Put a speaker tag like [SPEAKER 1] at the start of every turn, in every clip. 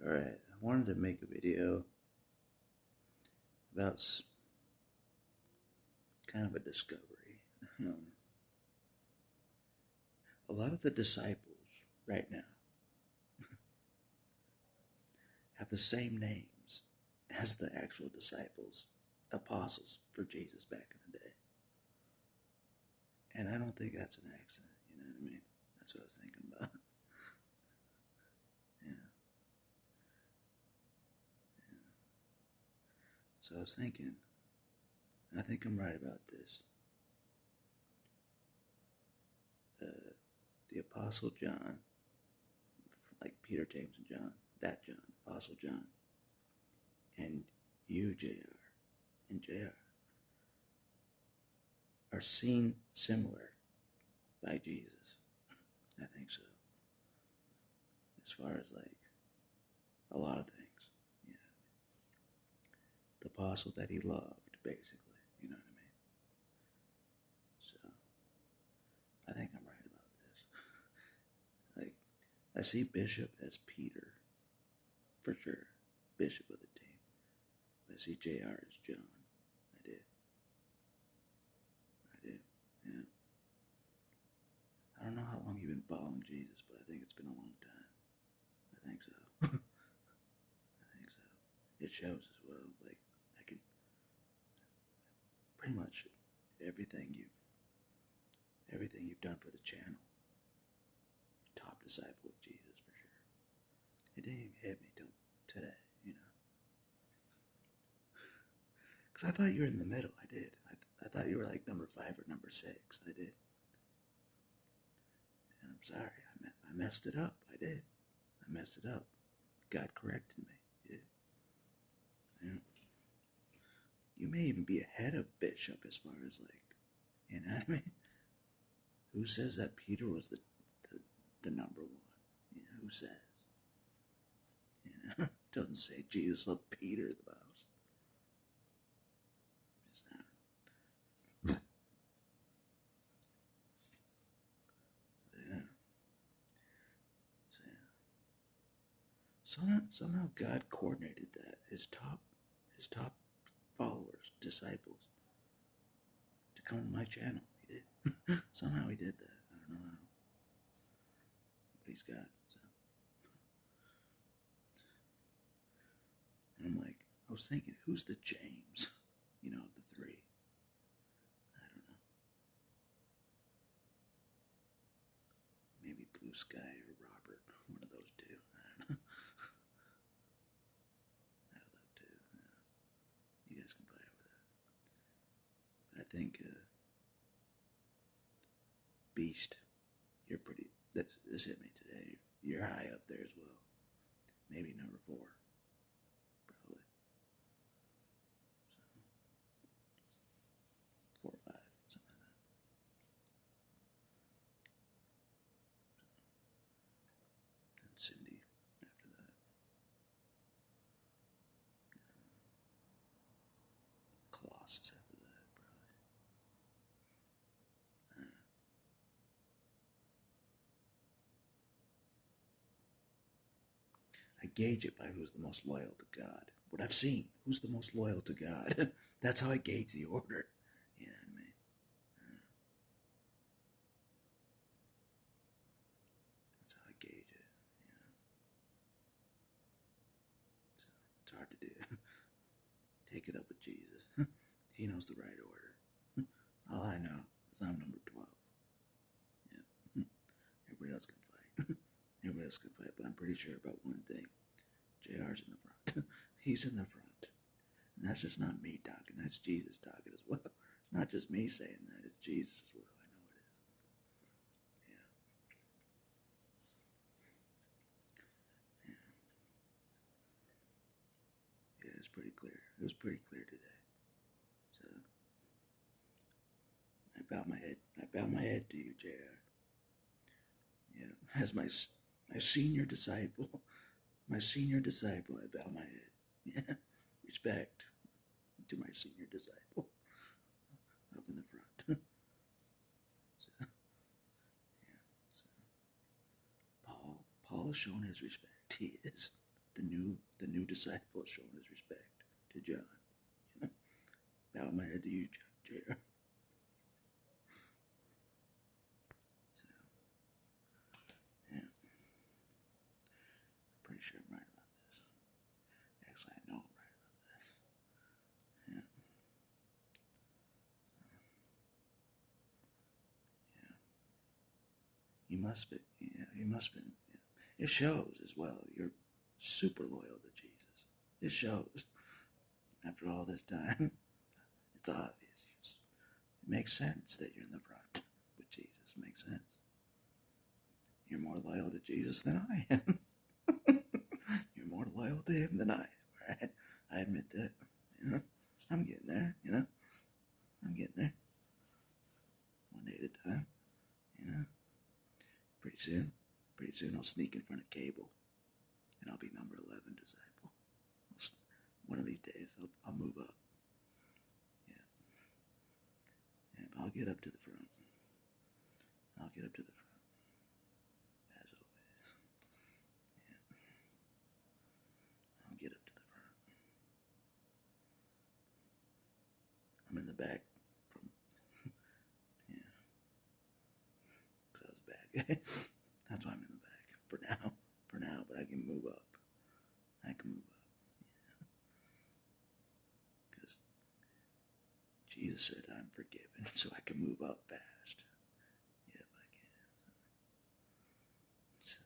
[SPEAKER 1] Alright, I wanted to make a video about kind of a discovery. A lot of the disciples right now have the same names as the actual disciples, apostles for Jesus back in the day. And I don't think that's an accident, you know what I mean? That's what I was thinking about. So I was thinking, and I think I'm right about this. The Apostle John, like Peter, James, and John, that John, Apostle John, and you, J.R., and J.R. are seen similar by Jesus. I think so. As far as like a lot of things. Yeah. The apostle that he loved, basically. You know what I mean? So I think I'm right about this. Like, I see Bishop as Peter, for sure. Bishop of the team. I see JR as John. I did. Yeah. I don't know how long you've been following Jesus, but I think it's been a long time. I think so. I think so. It shows as well. Like, I can pretty much everything you've done for the channel. Top disciple of Jesus for sure. It didn't even hit me till today, you know. Because I thought you were in the middle. I did. I thought you were like number 5 or number 6. I did. And I'm sorry. I messed it up. I did. I messed it up. God corrected me. Yeah. You may even be ahead of Bishop as far as like, you know what I mean? Who says that Peter was the number 1? You know, who says? You know, it doesn't say Jesus loved Peter the most. Yeah. So, yeah. Somehow God coordinated that. His top followers, disciples, to come on my channel. He did. Somehow he did that. I don't know how. But he's God. So. And I'm like, I was thinking, who's the James? You know, of the 3. I don't know. Maybe Blue Sky or Robert. One of those 2. I don't know. I'd love to. You guys can play over that. But I think Beast, you're pretty. This hit me today. You're high up there as well. Maybe number 4. Probably. So, 4 or 5, something like that. And Cindy after that. Colossus after that, probably. I gauge it by who's the most loyal to God. What I've seen, who's the most loyal to God. That's how I gauge the order. You know what I mean? That's how I gauge it. You know? So it's hard to do. Take it up with Jesus. He knows the right order. All I know is I'm number 12. Yeah. Everybody else can fight. Everybody else can fight, but I'm pretty sure about one thing. JR's in the front. He's in the front. And that's just not me talking. That's Jesus talking as well. It's not just me saying that. It's Jesus as well. I know it is. Yeah. Yeah, it's pretty clear. It was pretty clear today. So, I bow my head to you, JR. Yeah, as my senior disciple. My senior disciple, I bow my head. Yeah, respect to my senior disciple up in the front. So, yeah, so Paul has shown his respect. He is. the new disciple showing his respect to John. You know, bow my head to you, J.R. So, yeah, pretty sure I'm right about this. Actually, I know I'm right about this. Yeah, yeah. You must be. Yeah, you must be. Yeah. It shows as well. You're super loyal to Jesus. It shows. After all this time, it's obvious. It makes sense that you're in the front with Jesus. It makes sense. You're more loyal to Jesus than I am. You're more loyal to him than I am, right? I admit that. You know, I'm getting there, you know. I'm getting there. One day at a time, you know. Pretty soon I'll sneak in front of Cable and I'll be number 11 disciple. One of these days I'll move up. Yeah. Yeah, but I'll get up to the front. I'll get up to the front. As always. Yeah. I'll get up to the front. I'm in the back from, yeah, because I was a bad guy. That's why I'm in the back for now. For now, but I can move up. I can move up. Yeah. Because Jesus said I'm forgiven, so I can move up fast. Yep, I can. So,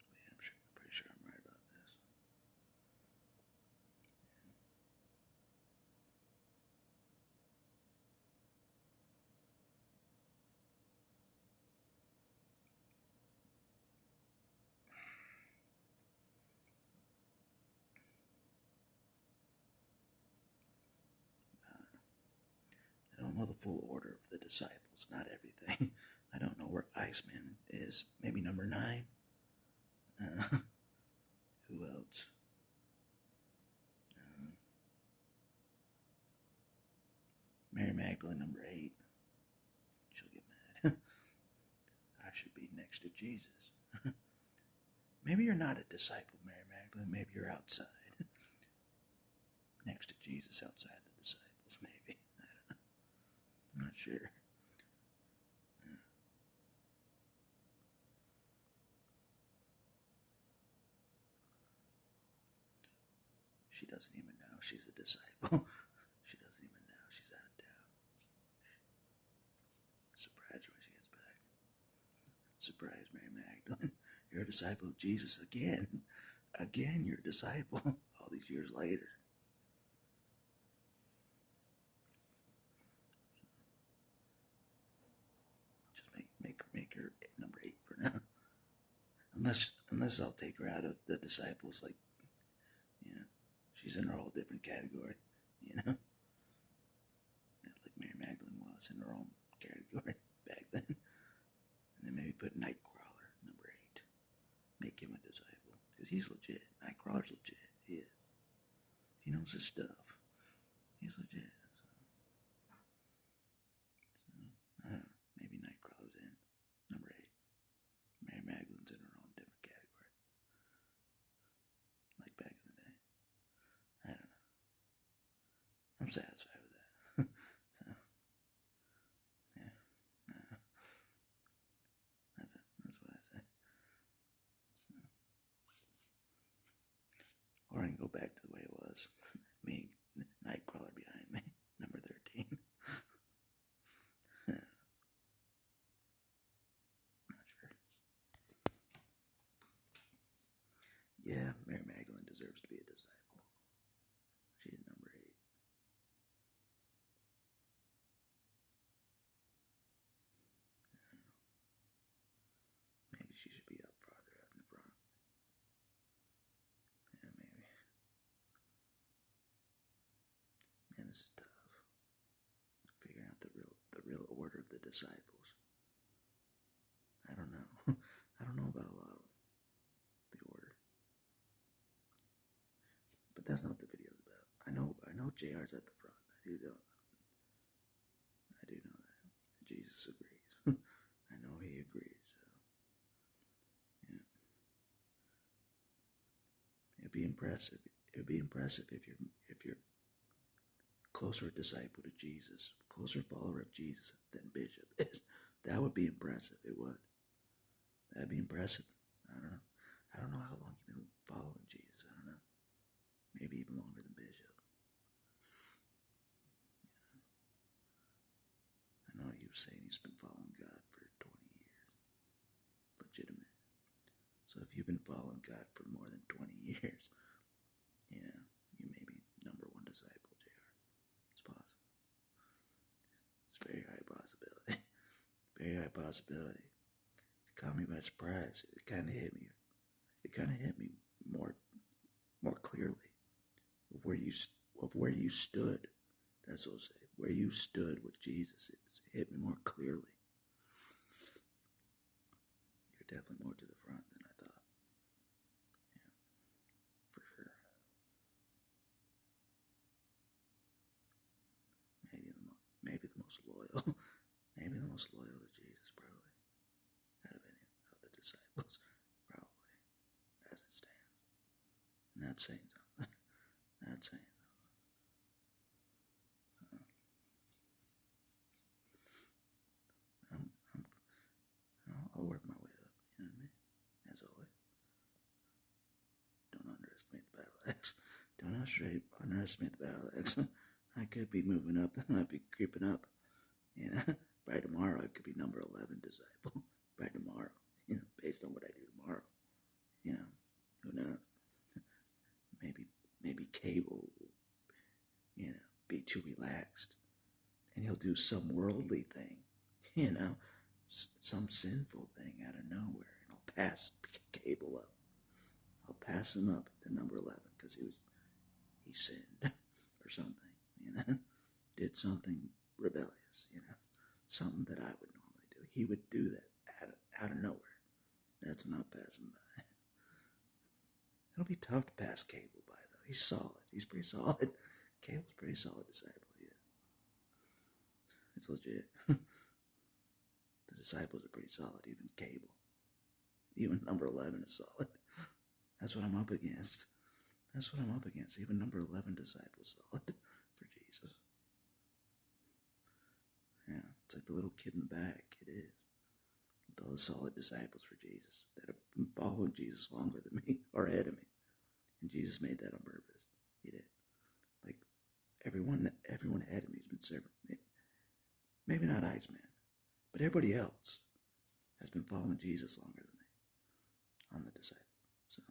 [SPEAKER 1] yeah, I'm pretty sure I'm right about this. I don't know the full order of the disciples, not everything. I don't know where Iceman is. Maybe number 9. Who else? Uh, Mary Magdalene, number 8. She'll get mad. I should be next to Jesus. Maybe you're not a disciple, Mary Magdalene. Maybe you're outside. Next to Jesus, outside the disciples, maybe. I don't know. I'm not sure. She doesn't even know she's a disciple. She doesn't even know she's out of town. Surprise when she gets back. Surprise, Mary Magdalene. You're a disciple of Jesus again. Again, you're a disciple all these years later. Just make her number 8 for now. Unless I'll take her out of the disciples, like, you know, she's in a whole different category, you know, like Mary Magdalene was in her own category back then. And then maybe put Nightcrawler number 8, make him a disciple because he's legit. Nightcrawler's legit. He is. He knows his stuff. He's legit. So I don't know. Maybe Nightcrawler's in number 8. Mary Magdalene's in her own different category. Like back in the day. I don't know. I'm satisfied with that. So, yeah. That's it. That's what I say. So, or I can go back to the way it was. Me, Nightcrawler behind me, number 13. Not sure. Yeah, Mary Magdalene deserves to be a disciple. She's number 8. Maybe she should be up farther up in the front. Yeah, maybe. Man, this is tough. Figuring out the real order of the disciples. I don't know. I don't know about a lot of the order. But that's not what the video's about. I know JR's at the front. I do know that. Jesus agrees. I know he agrees. So, impressive. It would be impressive if you're closer disciple to Jesus, closer follower of Jesus than Bishop is. That would be impressive. It would. That'd be impressive. I don't know. I don't know how long you've been following Jesus. I don't know. Maybe even longer than Bishop. I know he was saying he's been following God for 20 years. Legitimate. So if you've been following God for more than 20 years, yeah, you may be number one disciple, J.R. It's possible. It's a very high possibility. Very high possibility. It caught me by surprise. It kind of hit me. It kind of hit me more clearly of where you stood. That's what I'll say. Where you stood with Jesus. It hit me more clearly. You're definitely more to the front than I thought. Yeah, for sure. Maybe the most loyal. Maybe the most loyal to Jesus, probably. Out of any of the disciples, probably, as it stands. And that's saying something. That's saying something. I'll work my way up, you know what I mean? As always. Don't underestimate the battle axe. Don't underestimate the battle axe. I could be moving up. I might be creeping up. You know, by tomorrow I could be number 11 disciple. By tomorrow, you know, based on what I do tomorrow. You know, who knows? Maybe Cable will, you know, be too relaxed, and he'll do some worldly thing, you know, some sinful thing out of nowhere, and I'll pass Cable up. I'll pass him up to number 11 because he sinned or something, you know, did something rebellious, you know, something that I would normally do. He would do that out of nowhere. That's not passing by. It'll be tough to pass Cable by, though. He's solid. He's pretty solid. Cable's pretty solid disciple, yeah. It's legit. The disciples are pretty solid, even Cable. Even number 11 is solid. That's what I'm up against. That's what I'm up against. Even number 11 disciples solid for Jesus. Yeah, it's like the little kid in the back. It is. With all the solid disciples for Jesus that have been following Jesus longer than me or ahead of me. And Jesus made that on purpose. He did. Like everyone ahead of me has been serving. Maybe not Iceman, but everybody else has been following Jesus longer than me on the disciple. So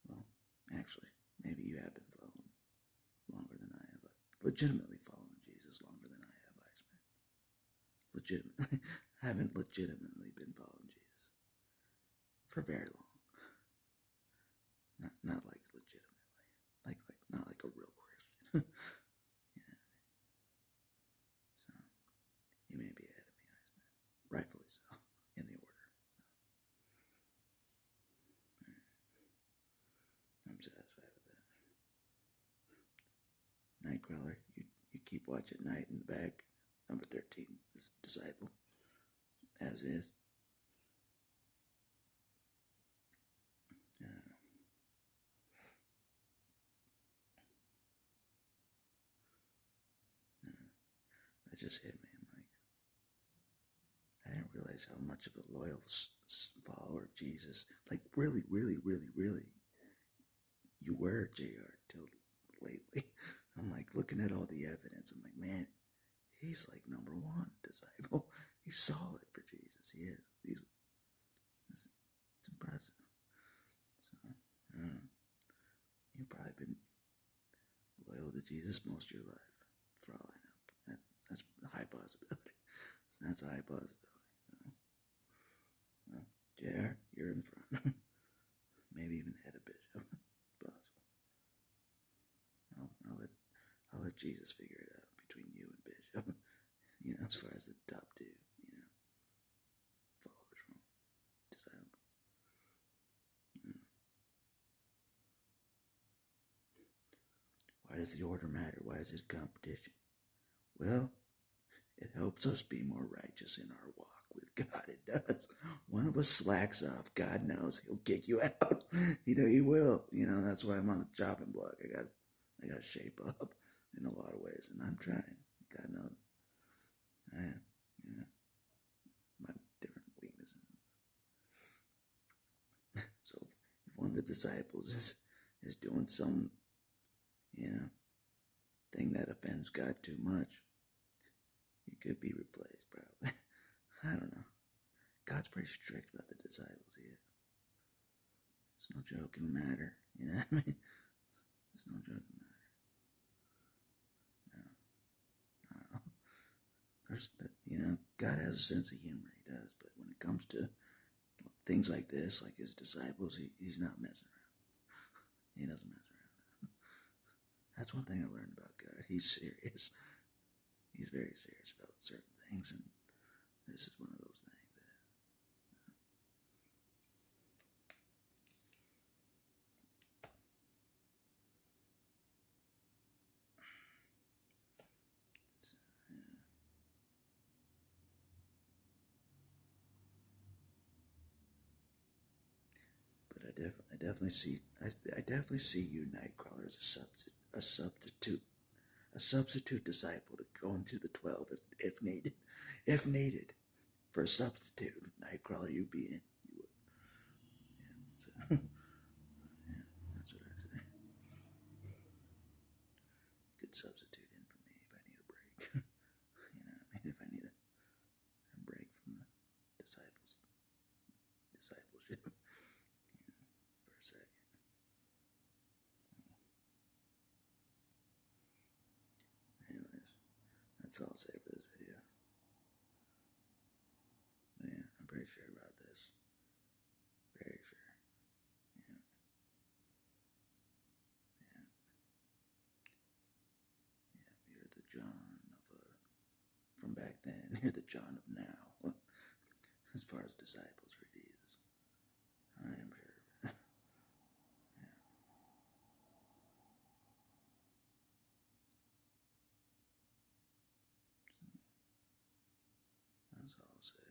[SPEAKER 1] well, actually, maybe you have been following longer than I have, but legitimately following Jesus longer than I have, Iceman. Legitimately. I haven't legitimately been following Jesus for very long. Not like legitimately. Like not like a real Christian. Yeah. So you may be ahead of me, Iceman. Rightfully so, in the order. So. I'm satisfied with that. Nightcrawler, you keep watch at night in the back. Number 13, this disciple. As is. It just hit me. I'm like, I didn't realize how much of a loyal follower of Jesus, like really, really, really, really, you were, JR, till lately. I'm like looking at all the evidence. I'm like, man, he's like number one disciple. He's solid for Jesus. He is. It's impressive. So, you've probably been loyal to Jesus most of your life, for all I know. That's a high possibility. That's a high possibility. Well, JR, you're in front. Maybe even head of Bishop. Possible. I'll let Jesus figure it out between you and Bishop. You know, as far as the top two, you know, followers from disciple. Why does the order matter? Why is it competition? Well, It helps us be more righteous in our walk with God. It does. One of us slacks off, God knows He'll kick you out. He will. That's why I'm on the chopping block. I got to shape up in a lot of ways, and I'm trying. God knows I am. My different weaknesses. So if one of the disciples is doing some, thing that offends God too much, he could be replaced, probably. I don't know. God's pretty strict about the disciples. He is. It's no joking matter. You know what I mean? It's no joking matter. No, I don't know. God has a sense of humor. He does. But when it comes to things like this, like his disciples, he's not messing around. He doesn't mess around. That's one thing I learned about God. He's serious. He's very serious about certain things, and this is one of those things. But I definitely see you, Nightcrawler, as a substitute disciple to go into the 12 if needed, for a substitute. Nightcrawler, you be in, you would. Yeah, so, yeah, that's what I say. Good substitute in for me if I need a break. If I need a break from the discipleship, for a second. Anyways, that's all I'll say for this video. But yeah, I'm pretty sure about this. Very sure. Yeah. Yeah. Yeah. You're the John from back then. You're the John of now. As far as disciples for Jesus. I am sure. Yeah. So, that's all I'll say.